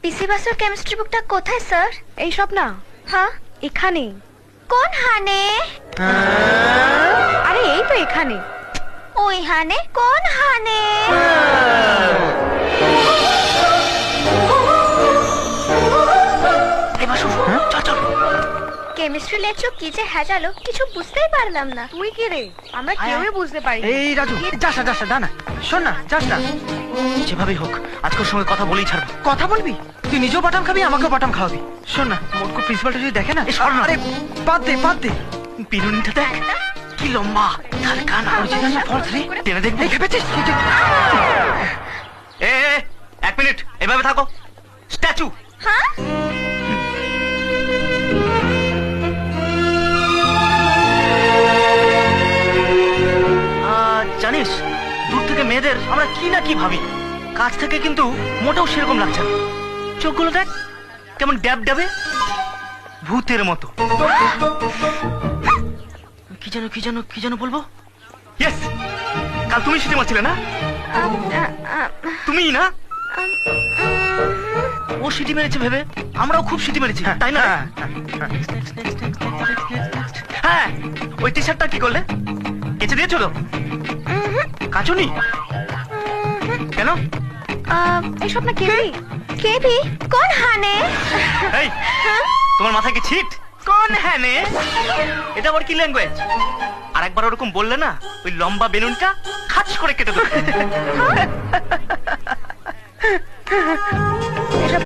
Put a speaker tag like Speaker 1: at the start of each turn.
Speaker 1: পিসি বাসের কেমিস্ট্রি বুকটা কোথায় স্যার?
Speaker 2: এই সব না,
Speaker 1: হ্যাঁ,
Speaker 2: এখানে।
Speaker 1: কোন হানে?
Speaker 2: আরে এই তো এখানে।
Speaker 1: ওই হানে? কোন হানে? কেমিস্ট্রি লেকচার কি যে হ্যাজালো কিছু বুঝতেই পারলাম না।
Speaker 2: তুই কি রে? আমরা কেউই বুঝতে পারি।
Speaker 3: এই রাজু, যাস না যাস না, না শোন না, যাস না। যেভাবেই হোক আজকের সঙ্গে কথা বলেই ছাড়বো। কথা বলবি? তুই নিজেও বাটাম খাবি, আমাকেও বাটাম খাওয়াবি। শোন না, মোটকো প্রিন্সিপালটা যদি দেখে না। আরে বাদ দে বাদ দে। বিনুনিটা দেখ কি লম্বা, তার কান অরিজিনাল না ফলস রে? টেনে দেখবি? খেপেছিস?
Speaker 4: এ এক মিনিট, এভাবে থাকো। স্ট্যাচু।
Speaker 1: হ্যাঁ,
Speaker 4: জানিস দূর থেকে মেয়েদের আমরা কি না কি ভাবি, কাছ থেকে কিন্তু মোটেও সেরকম লাগছে না। চোখগুলো দেখ কেমন ড্যাব ড্যাবে, ভূতের মতো। কি যেন কি যেন কি যেন বলবো। ইয়েস, কাল তুমি সিটি মারছিলে না? তুমি না? ও সিটি মেরেছে ভেবে আমরাও খুব সিটি মেরেছি, তাই না? হ্যাঁ, ওই টি শার্টটা কি করলে? কেচে দিয়েছো তো? কাচুনি কেন?
Speaker 2: এইসব না কেবি।
Speaker 1: কেবি? কোন হানে?
Speaker 4: এই তোমার মাথায় কি ছিট? কোন হ্যানে? এটা আবার কি ল্যাঙ্গুয়েজ? আর একবার ওরকম বললে না, ওই লম্বা বেলুনটা খাচ করে কেটে দেবো।